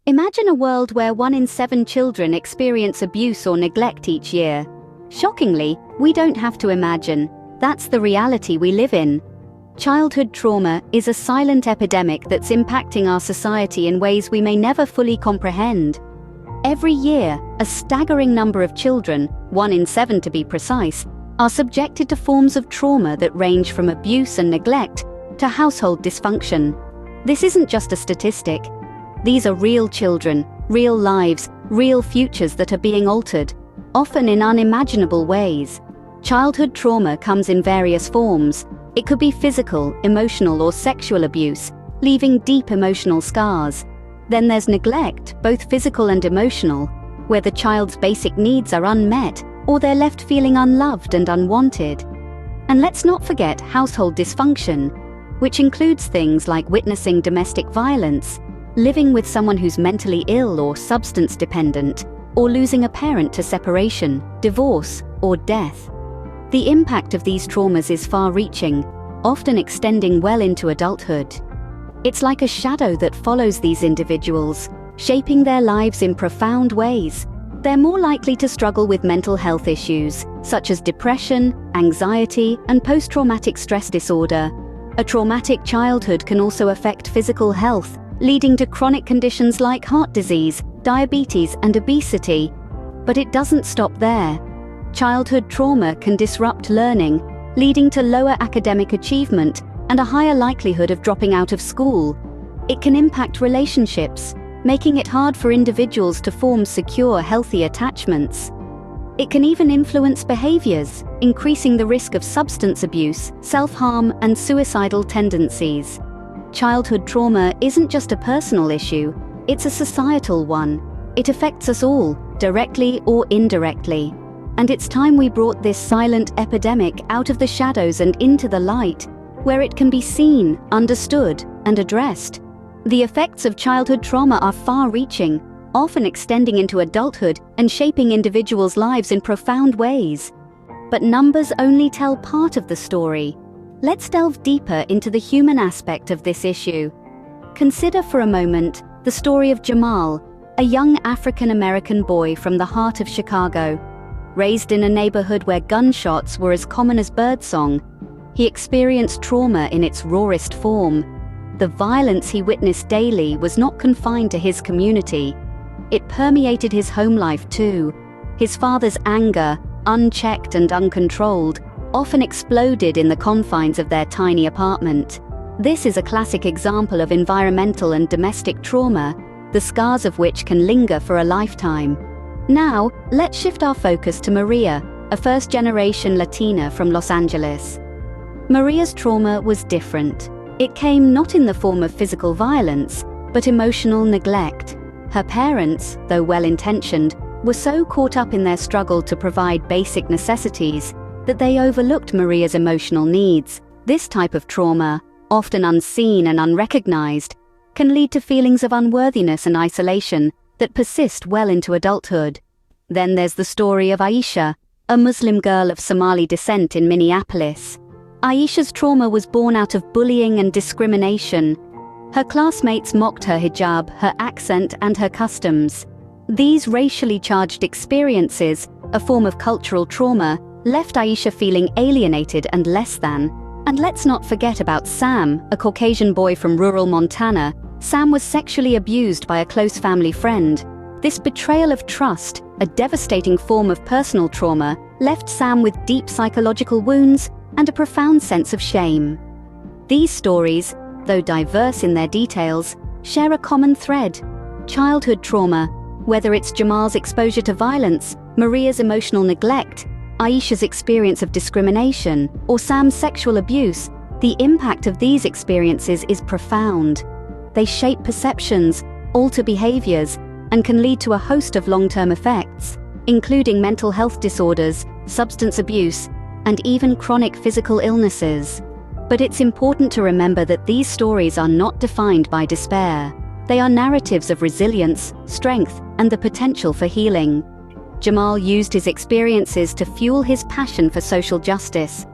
Imagine a world where 1 in 7 children experience abuse or neglect each year. Shockingly, we don't have to imagine. That's the reality we live in. Childhood trauma is a silent epidemic that's impacting our society in ways we may never fully comprehend. Every year, a staggering number of children, 1 in 7 to be precise, are subjected to forms of trauma that range from abuse and neglect to household dysfunction. This isn't just a statistic. These are real children, real lives, real futures that are being altered, often in unimaginable ways. Childhood trauma comes in various forms. It could be physical, emotional, or sexual abuse, leaving deep emotional scars. Then there's neglect, both physical and emotional, where the child's basic needs are unmet or they're left feeling unloved and unwanted. And let's not forget household dysfunction, which includes things like witnessing domestic violence, living with someone who's mentally ill or substance dependent, or losing a parent to separation, divorce, or death. The impact of these traumas is far-reaching, often extending well into adulthood. It's like a shadow that follows these individuals, shaping their lives in profound ways. They're more likely to struggle with mental health issues, such as depression, anxiety, and post-traumatic stress disorder. A traumatic childhood can also affect physical health, leading to chronic conditions like heart disease, diabetes, and obesity. But it doesn't stop there. Childhood trauma can disrupt learning, leading to lower academic achievement and a higher likelihood of dropping out of school. It can impact relationships, making it hard for individuals to form secure, healthy attachments. It can even influence behaviors, increasing the risk of substance abuse, self-harm, and suicidal tendencies. Childhood trauma isn't just a personal issue, it's a societal one. It affects us all, directly or indirectly. And it's time we brought this silent epidemic out of the shadows and into the light, where it can be seen, understood, and addressed. The effects of childhood trauma are far-reaching, often extending into adulthood and shaping individuals' lives in profound ways. But numbers only tell part of the story. Let's delve deeper into the human aspect of this issue. Consider for a moment the story of Jamal, a young African-American boy from the heart of Chicago. Raised in a neighborhood where gunshots were as common as birdsong, he experienced trauma in its rawest form. The violence he witnessed daily was not confined to his community. It permeated his home life too. His father's anger, unchecked and uncontrolled, often exploded in the confines of their tiny apartment. This is a classic example of environmental and domestic trauma, the scars of which can linger for a lifetime. Now, let's shift our focus to Maria, a first-generation Latina from Los Angeles. Maria's trauma was different. It came not in the form of physical violence, but emotional neglect. Her parents, though well-intentioned, were so caught up in their struggle to provide basic necessities that they overlooked Maria's emotional needs. This type of trauma, often unseen and unrecognized, can lead to feelings of unworthiness and isolation that persist well into adulthood. Then there's the story of Aisha, a Muslim girl of Somali descent in Minneapolis. Aisha's trauma was born out of bullying and discrimination. Her classmates mocked her hijab, her accent, and her customs. These racially charged experiences, a form of cultural trauma, left Aisha feeling alienated and less than. And let's not forget about Sam, a Caucasian boy from rural Montana. Sam was sexually abused by a close family friend. This betrayal of trust, a devastating form of personal trauma, left Sam with deep psychological wounds and a profound sense of shame. These stories, though diverse in their details, share a common thread: childhood trauma. Whether it's Jamal's exposure to violence, Maria's emotional neglect, Aisha's experience of discrimination, or Sam's sexual abuse, the impact of these experiences is profound. They shape perceptions, alter behaviors, and can lead to a host of long-term effects, including mental health disorders, substance abuse, and even chronic physical illnesses. But it's important to remember that these stories are not defined by despair. They are narratives of resilience, strength, and the potential for healing. Jamal used his experiences to fuel his passion for social justice.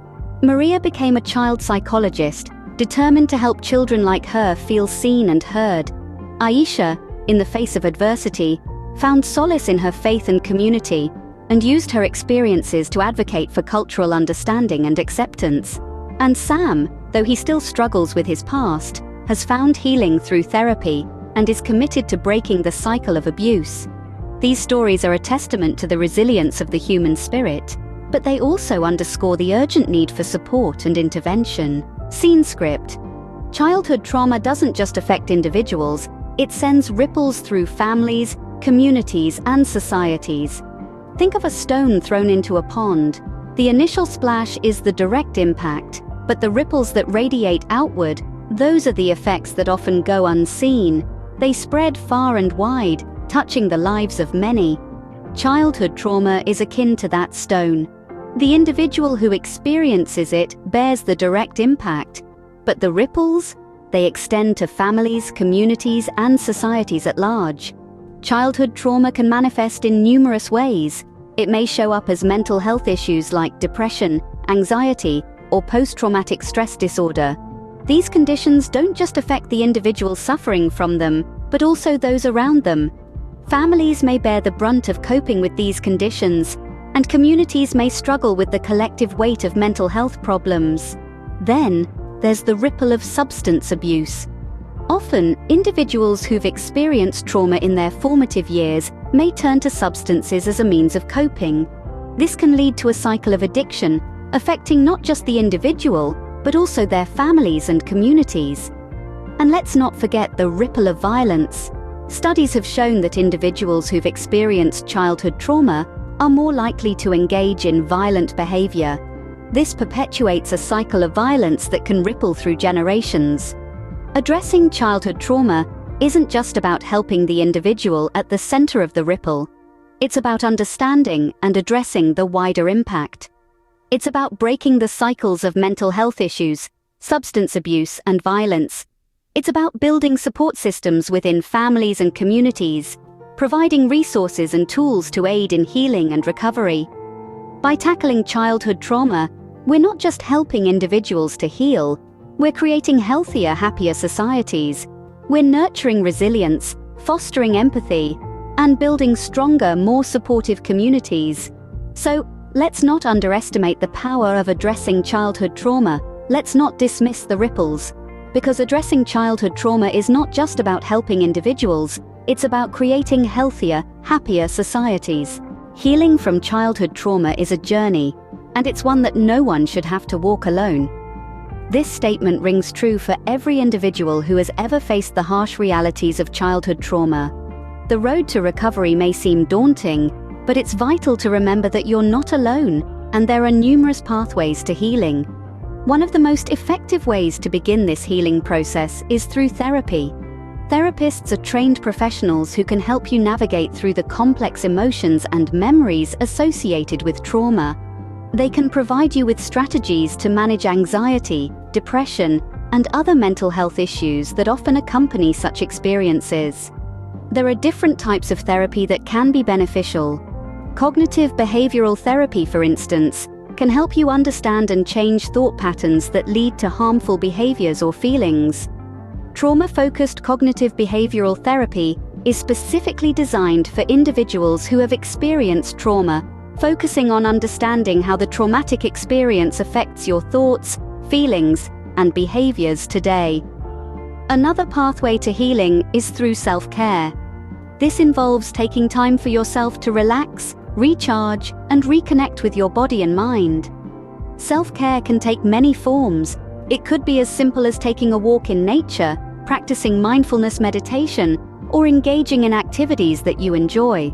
Maria became a child psychologist, determined to help children like her feel seen and heard. Aisha, in the face of adversity, found solace in her faith and community, and used her experiences to advocate for cultural understanding and acceptance. And Sam, though he still struggles with his past, has found healing through therapy and is committed to breaking the cycle of abuse. These stories are a testament to the resilience of the human spirit, but they also underscore the urgent need for support and intervention. Scene script. Childhood trauma doesn't just affect individuals, it sends ripples through families, communities, and societies. Think of a stone thrown into a pond. The initial splash is the direct impact, but the ripples that radiate outward, those are the effects that often go unseen. They spread far and wide, touching the lives of many. Childhood trauma is akin to that stone. The individual who experiences it bears the direct impact, but the ripples, they extend to families, communities, and societies at large. Childhood trauma can manifest in numerous ways. It may show up as mental health issues like depression, anxiety, or post-traumatic stress disorder. These conditions don't just affect the individual suffering from them, but also those around them. Families may bear the brunt of coping with these conditions, and communities may struggle with the collective weight of mental health problems. Then, there's the ripple of substance abuse. Often, individuals who've experienced trauma in their formative years may turn to substances as a means of coping. This can lead to a cycle of addiction, affecting not just the individual, but also their families and communities. And let's not forget the ripple of violence. Studies have shown that individuals who've experienced childhood trauma are more likely to engage in violent behavior. This perpetuates a cycle of violence that can ripple through generations. Addressing childhood trauma isn't just about helping the individual at the center of the ripple. It's about understanding and addressing the wider impact. It's about breaking the cycles of mental health issues, substance abuse, and violence. It's about building support systems within families and communities, providing resources and tools to aid in healing and recovery. By tackling childhood trauma, we're not just helping individuals to heal, we're creating healthier, happier societies. We're nurturing resilience, fostering empathy, and building stronger, more supportive communities. So, let's not underestimate the power of addressing childhood trauma. Let's not dismiss the ripples. Because addressing childhood trauma is not just about helping individuals, it's about creating healthier, happier societies. Healing from childhood trauma is a journey, and it's one that no one should have to walk alone. This statement rings true for every individual who has ever faced the harsh realities of childhood trauma. The road to recovery may seem daunting, but it's vital to remember that you're not alone, and there are numerous pathways to healing. One of the most effective ways to begin this healing process is through therapy. Therapists are trained professionals who can help you navigate through the complex emotions and memories associated with trauma. They can provide you with strategies to manage anxiety, depression, and other mental health issues that often accompany such experiences. There are different types of therapy that can be beneficial. Cognitive behavioral therapy, for instance, can help you understand and change thought patterns that lead to harmful behaviors or feelings. Trauma-focused cognitive behavioral therapy is specifically designed for individuals who have experienced trauma, focusing on understanding how the traumatic experience affects your thoughts, feelings, and behaviors today. Another pathway to healing is through self-care. This involves taking time for yourself to relax, recharge, and reconnect with your body and mind. Self-care can take many forms. It could be as simple as taking a walk in nature, practicing mindfulness meditation, or engaging in activities that you enjoy.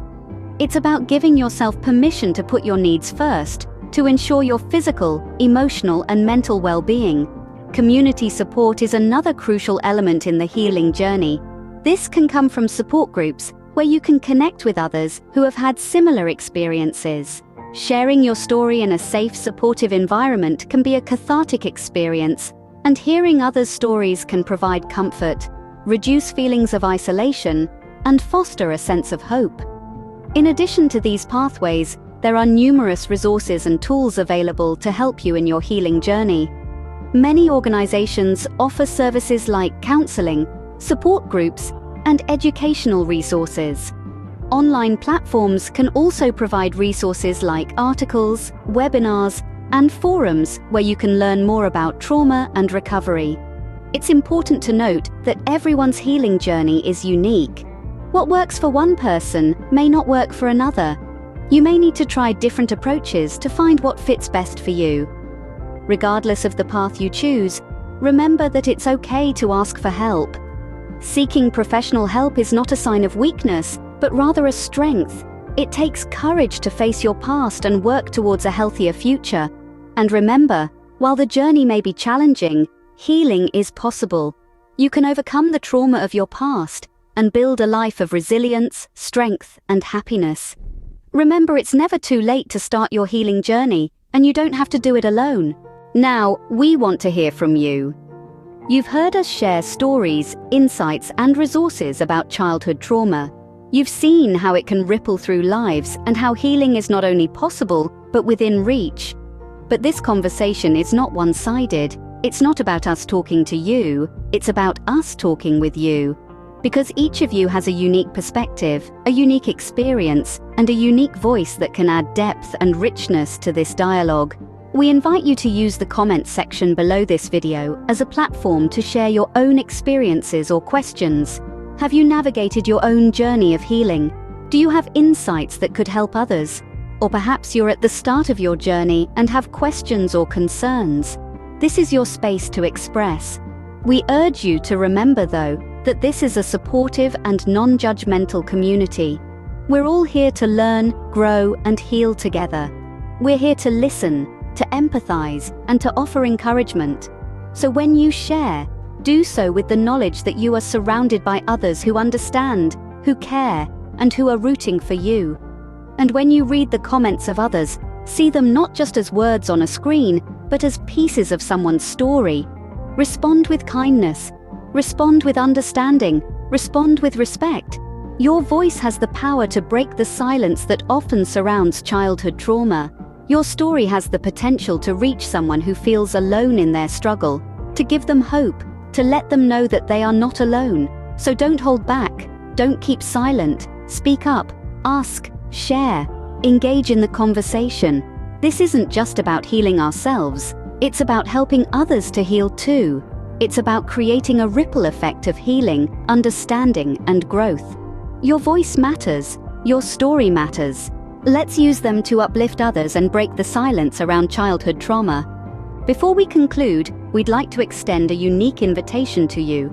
It's about giving yourself permission to put your needs first, to ensure your physical, emotional, and mental well-being. Community support is another crucial element in the healing journey. This can come from support groups, where you can connect with others who have had similar experiences. Sharing your story in a safe, supportive environment can be a cathartic experience, and hearing others' stories can provide comfort, reduce feelings of isolation, and foster a sense of hope. In addition to these pathways, there are numerous resources and tools available to help you in your healing journey. Many organizations offer services like counseling, support groups, and educational resources. Online platforms can also provide resources like articles, webinars, and forums where you can learn more about trauma and recovery. It's important to note that everyone's healing journey is unique. What works for one person may not work for another. You may need to try different approaches to find what fits best for you. Regardless of the path you choose, remember that it's okay to ask for help. Seeking professional help is not a sign of weakness, but rather a strength. It takes courage to face your past and work towards a healthier future. And remember, while the journey may be challenging, healing is possible. You can overcome the trauma of your past and build a life of resilience, strength, and happiness. Remember, it's never too late to start your healing journey, and you don't have to do it alone. Now, we want to hear from you. You've heard us share stories, insights, and resources about childhood trauma. You've seen how it can ripple through lives and how healing is not only possible, but within reach. But this conversation is not one-sided. It's not about us talking to you, it's about us talking with you. Because each of you has a unique perspective, a unique experience, and a unique voice that can add depth and richness to this dialogue. We invite you to use the comments section below this video as a platform to share your own experiences or questions. Have you navigated your own journey of healing? Do you have insights that could help others? Or perhaps you're at the start of your journey and have questions or concerns. This is your space to express. We urge you to remember, though, that this is a supportive and non-judgmental community. We're all here to learn, grow, and heal together. We're here to listen, to empathize, and to offer encouragement. So when you share, do so with the knowledge that you are surrounded by others who understand, who care, and who are rooting for you. And when you read the comments of others, see them not just as words on a screen, but as pieces of someone's story. Respond with kindness. Respond with understanding. Respond with respect. Your voice has the power to break the silence that often surrounds childhood trauma. Your story has the potential to reach someone who feels alone in their struggle, to give them hope, to let them know that they are not alone. So don't hold back. Don't keep silent. Speak up. Ask. Share. Engage in the conversation. This isn't just about healing ourselves. It's about helping others to heal too. It's about creating a ripple effect of healing, understanding, and growth. Your voice matters. Your story matters. Let's use them to uplift others and break the silence around childhood trauma. Before we conclude, we'd like to extend a unique invitation to you.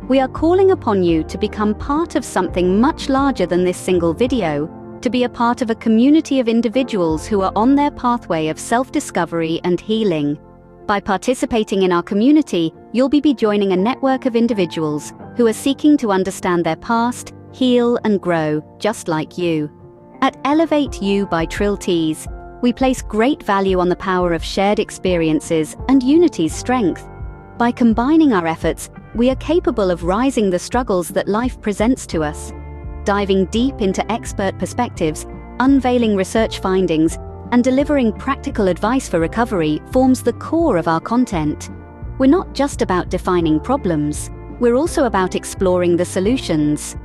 We are calling upon you to become part of something much larger than this single video, to be a part of a community of individuals who are on their pathway of self-discovery and healing. By participating in our community, you'll be joining a network of individuals who are seeking to understand their past, heal, and grow, just like you. At Elevate You by Trill Tees, we place great value on the power of shared experiences and unity's strength. By combining our efforts, we are capable of rising the struggles that life presents to us. Diving deep into expert perspectives, unveiling research findings, and delivering practical advice for recovery forms the core of our content. We're not just about defining problems, we're also about exploring the solutions.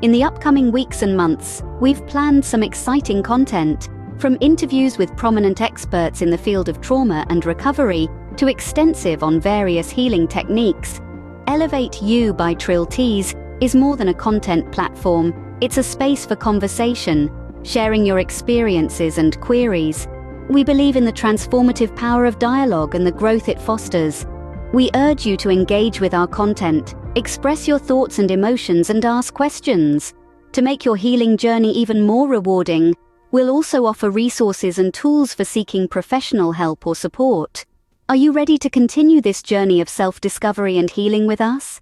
In the upcoming weeks and months, we've planned some exciting content, from interviews with prominent experts in the field of trauma and recovery to extensive on various healing techniques. Elevate You by Trill Tees is more than a content platform. It's a space for conversation, sharing your experiences and queries. We believe in the transformative power of dialogue and the growth it fosters. We urge you to engage with our content, express your thoughts and emotions, and ask questions. To make your healing journey even more rewarding, we'll also offer resources and tools for seeking professional help or support. Are you ready to continue this journey of self-discovery and healing with us?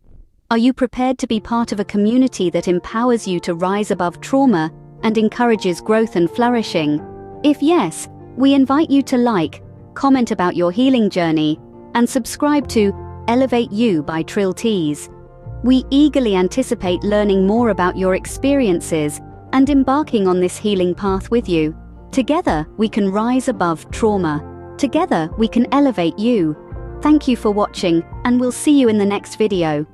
Are you prepared to be part of a community that empowers you to rise above trauma and encourages growth and flourishing? If yes, we invite you to like, comment about your healing journey, and subscribe to Elevate You by Trill Tees. We eagerly anticipate learning more about your experiences and embarking on this healing path with you. Together, we can rise above trauma. Together, we can elevate you. Thank you for watching, and we'll see you in the next video.